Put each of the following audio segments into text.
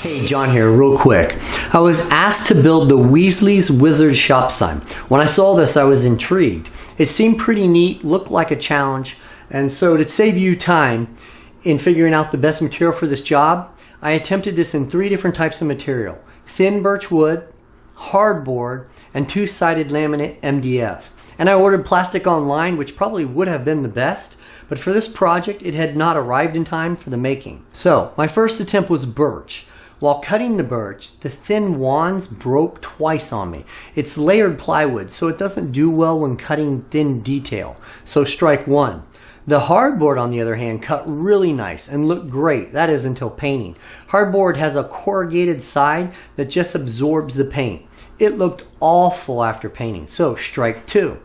Hey, John here, real quick. I was asked to build the Weasley Wizards shop sign. When I saw this, I was intrigued. It seemed pretty neat, looked like a challenge, and so to save you time in figuring out the best material for this job, I attempted this in 3 different types of material: thin birch wood, hardboard, and 2-sided laminate MDF. And I ordered plastic online, which probably would have been the best, but for this project it had not arrived in time for the making. So my first attempt was birch. While cutting the birch, the thin wands broke twice on me. It's layered plywood, so it doesn't do well when cutting thin detail. So strike 1. The hardboard, on the other hand, cut really nice and looked great. That is until painting. Hardboard has a corrugated side that just absorbs the paint. It looked awful after painting. So strike 2.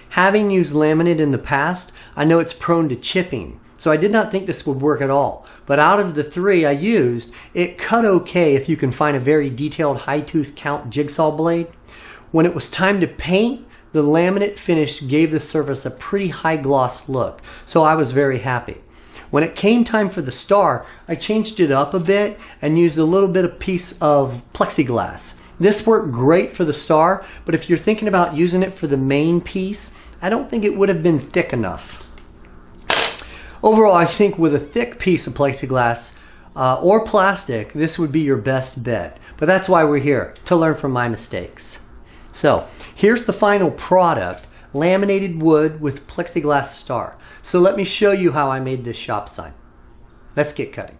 Having used laminate in the past, I know it's prone to chipping. So I did not think this would work at all. But out of the 3 I used, it cut okay if you can find a very detailed high tooth count jigsaw blade. When it was time to paint, the laminate finish gave the surface a pretty high gloss look. So I was very happy. When it came time for the star, I changed it up a bit and used a little bit of piece of plexiglass. This worked great for the star, but if you're thinking about using it for the main piece, I don't think it would have been thick enough. Overall, I think with a thick piece of plexiglass or plastic, this would be your best bet. But that's why we're here, to learn from my mistakes. So here's the final product: laminated wood with plexiglass star. So let me show you how I made this shop sign. Let's get cutting.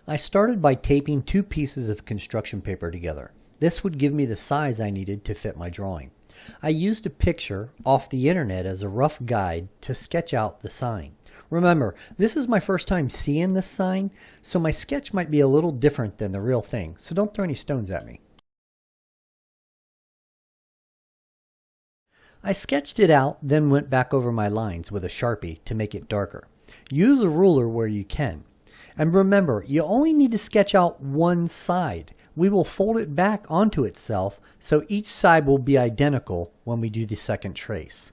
I started by taping 2 pieces of construction paper together. This would give me the size I needed to fit my drawing. I used a picture off the internet as a rough guide to sketch out the sign. Remember, this is my first time seeing this sign, so my sketch might be a little different than the real thing, so don't throw any stones at me. I sketched it out, then went back over my lines with a Sharpie to make it darker. Use a ruler where you can. And remember, you only need to sketch out one side. We will fold it back onto itself, so each side will be identical when we do the second trace.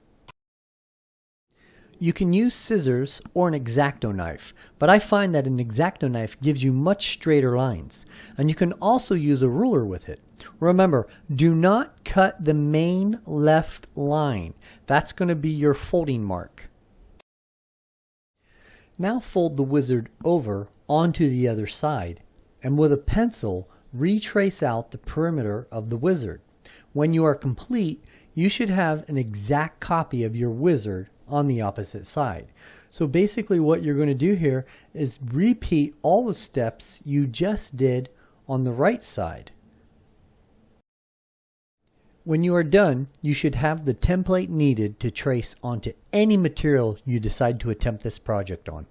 You can use scissors or an X-Acto knife, but I find that an X-Acto knife gives you much straighter lines. And you can also use a ruler with it. Remember, do not cut the main left line. That's going to be your folding mark. Now fold the wizard over onto the other side, and with a pencil, retrace out the perimeter of the wizard. When you are complete, you should have an exact copy of your wizard on the opposite side. So basically what you're going to do here is repeat all the steps you just did on the right side. When you are done, you should have the template needed to trace onto any material you decide to attempt this project on.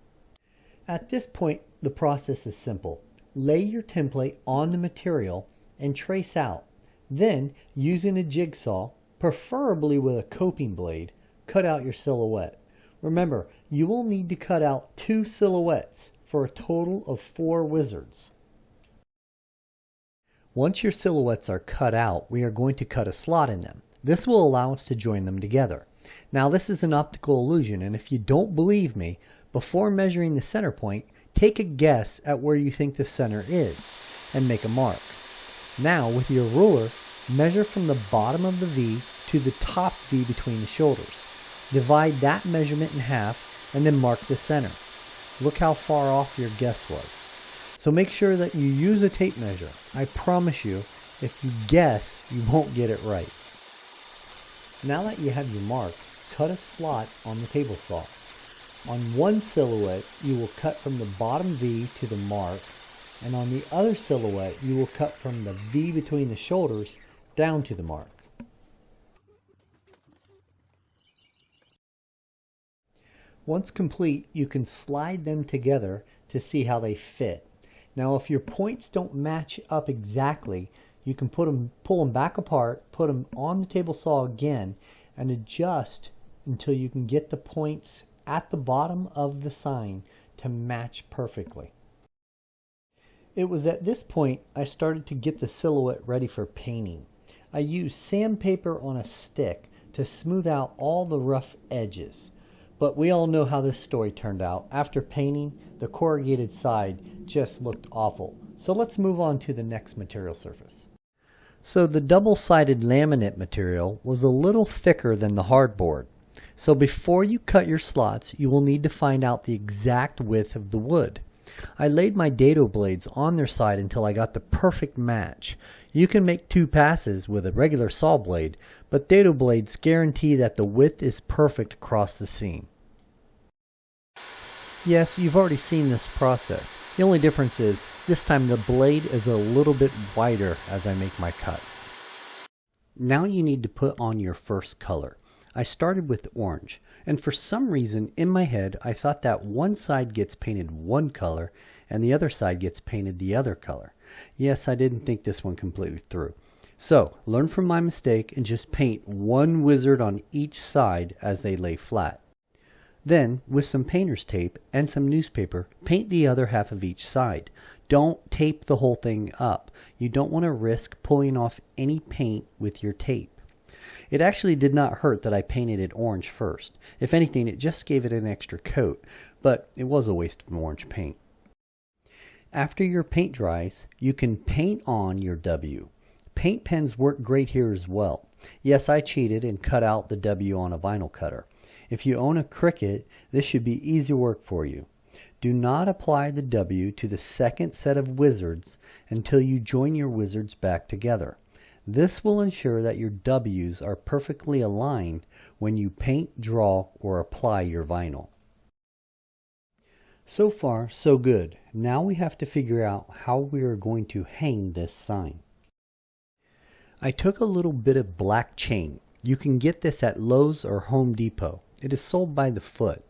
At this point, the process is simple. Lay your template on the material and trace out. Then, using a jigsaw, preferably with a coping blade, cut out your silhouette. Remember, you will need to cut out 2 silhouettes for a total of 4 wizards. Once your silhouettes are cut out, we are going to cut a slot in them. This will allow us to join them together. Now this is an optical illusion, and if you don't believe me, before measuring the center point, take a guess at where you think the center is and make a mark. Now with your ruler, measure from the bottom of the V to the top V between the shoulders. Divide that measurement in half and then mark the center. Look how far off your guess was. So make sure that you use a tape measure. I promise you, if you guess, you won't get it right. Now that you have your mark, cut a slot on the table saw. On one silhouette, you will cut from the bottom V to the mark, and on the other silhouette, you will cut from the V between the shoulders down to the mark. Once complete, you can slide them together to see how they fit. Now if your points don't match up exactly, you can pull them back apart, put them on the table saw again, and adjust until you can get the points at the bottom of the sign to match perfectly. It was at this point I started to get the silhouette ready for painting. I used sandpaper on a stick to smooth out all the rough edges. But we all know how this story turned out. After painting, the corrugated side just looked awful. So let's move on to the next material surface. So the double-sided laminate material was a little thicker than the hardboard. So before you cut your slots, you will need to find out the exact width of the wood. I laid my dado blades on their side until I got the perfect match. You can make 2 passes with a regular saw blade, but dado blades guarantee that the width is perfect across the seam. Yes, you've already seen this process. The only difference is, this time the blade is a little bit wider as I make my cut. Now you need to put on your first color. I started with orange, and for some reason in my head I thought that one side gets painted one color and the other side gets painted the other color. Yes, I didn't think this one completely through. So, learn from my mistake and just paint one wizard on each side as they lay flat. Then, with some painter's tape and some newspaper, paint the other half of each side. Don't tape the whole thing up. You don't want to risk pulling off any paint with your tape. It actually did not hurt that I painted it orange first. If anything, it just gave it an extra coat, but it was a waste of orange paint. After your paint dries, you can paint on your W. Paint pens work great here as well. Yes, I cheated and cut out the W on a vinyl cutter. If you own a Cricut, this should be easy work for you. Do not apply the W to the second set of wizards until you join your wizards back together. This will ensure that your W's are perfectly aligned when you paint, draw, or apply your vinyl. So far, so good. Now we have to figure out how we are going to hang this sign. I took a little bit of black chain. You can get this at Lowe's or Home Depot. It is sold by the foot.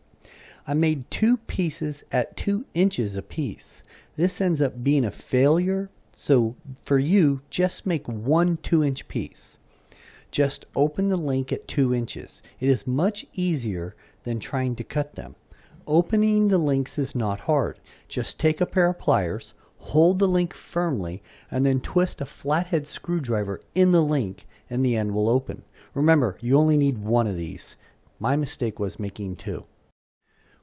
I made 2 pieces at 2 inches apiece. This ends up being a failure, so for you, just make one 2-inch piece. Just open the link at 2 inches. It is much easier than trying to cut them. Opening the links is not hard. Just take a pair of pliers, hold the link firmly, and then twist a flathead screwdriver in the link and the end will open. Remember, you only need one of these. My mistake was making 2.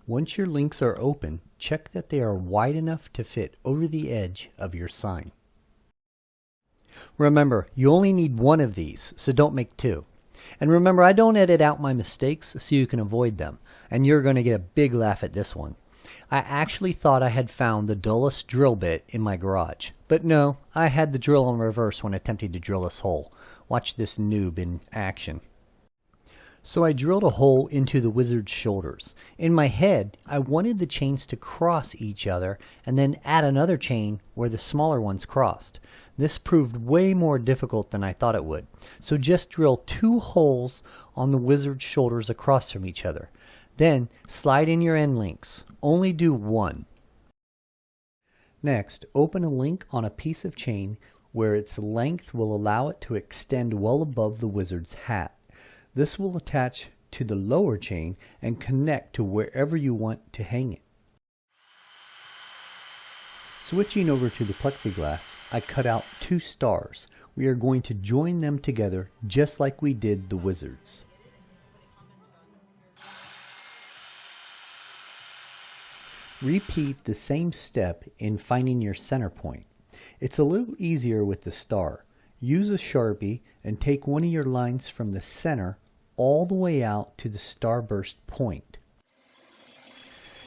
Once your links are open, check that they are wide enough to fit over the edge of your sign. Remember, you only need one of these, so don't make 2. And remember, I don't edit out my mistakes so you can avoid them. And you're going to get a big laugh at this one. I actually thought I had found the dullest drill bit in my garage. But no, I had the drill on reverse when attempting to drill this hole. Watch this noob in action. So I drilled a hole into the wizard's shoulders. In my head, I wanted the chains to cross each other and then add another chain where the smaller ones crossed. This proved way more difficult than I thought it would. So just drill 2 holes on the wizard's shoulders across from each other. Then slide in your end links. Only do 1. Next, open a link on a piece of chain where its length will allow it to extend well above the wizard's hat. This will attach to the lower chain and connect to wherever you want to hang it. Switching over to the plexiglass, I cut out 2 stars. We are going to join them together just like we did the wizards. Repeat the same step in finding your center point. It's a little easier with the star. Use a Sharpie and take one of your lines from the center all the way out to the starburst point.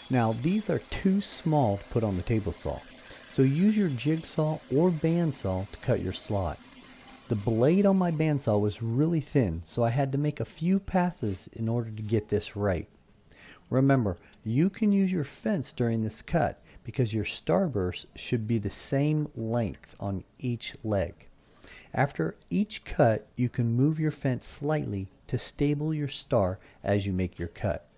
Now these are too small to put on the table saw, so use your jigsaw or bandsaw to cut your slot. The blade on my bandsaw was really thin, so I had to make a few passes in order to get this right. Remember, you can use your fence during this cut because your starburst should be the same length on each leg. After each cut, you can move your fence slightly to stable your star as you make your cut.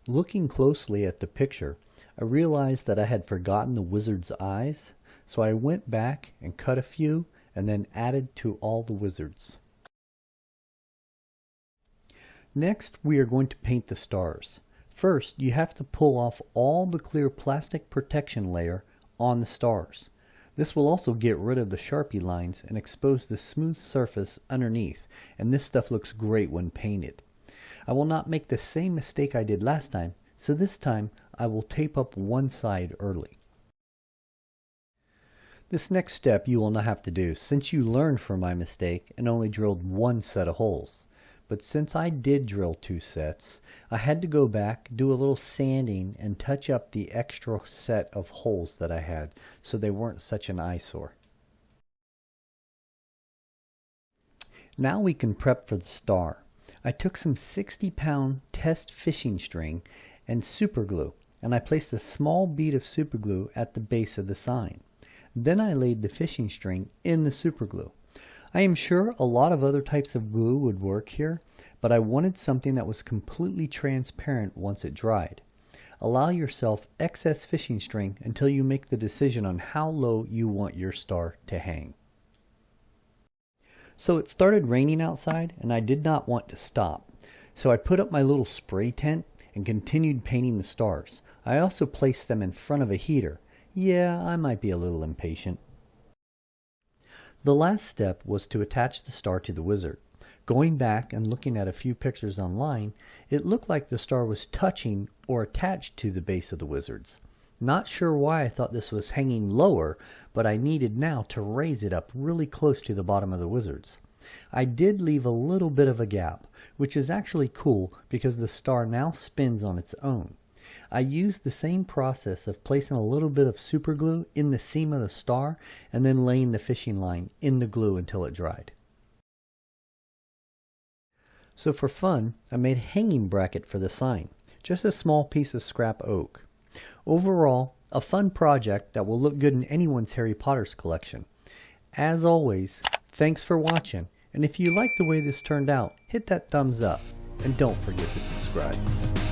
Looking closely at the picture, I realized that I had forgotten the wizard's eyes, so I went back and cut a few and then added to all the wizards. Next, we are going to paint the stars. First, you have to pull off all the clear plastic protection layer on the stars. This will also get rid of the Sharpie lines and expose the smooth surface underneath, and this stuff looks great when painted. I will not make the same mistake I did last time, so this time I will tape up one side early. This next step you will not have to do since you learned from my mistake and only drilled one set of holes. But since I did drill 2 sets, I had to go back, do a little sanding, and touch up the extra set of holes that I had so they weren't such an eyesore. Now we can prep for the star. I took some 60-pound test fishing string and super glue, and I placed a small bead of super glue at the base of the sign. Then I laid the fishing string in the super glue. I am sure a lot of other types of glue would work here, but I wanted something that was completely transparent once it dried. Allow yourself excess fishing string until you make the decision on how low you want your star to hang. So it started raining outside and I did not want to stop. So I put up my little spray tent and continued painting the stars. I also placed them in front of a heater. Yeah, I might be a little impatient. The last step was to attach the star to the wizard. Going back and looking at a few pictures online, it looked like the star was touching or attached to the base of the wizards. Not sure why I thought this was hanging lower, but I needed now to raise it up really close to the bottom of the wizards. I did leave a little bit of a gap, which is actually cool because the star now spins on its own. I used the same process of placing a little bit of super glue in the seam of the star and then laying the fishing line in the glue until it dried. So for fun, I made a hanging bracket for the sign, just a small piece of scrap oak. Overall, a fun project that will look good in anyone's Harry Potter's collection. As always, thanks for watching, and if you like the way this turned out, hit that thumbs up, and don't forget to subscribe.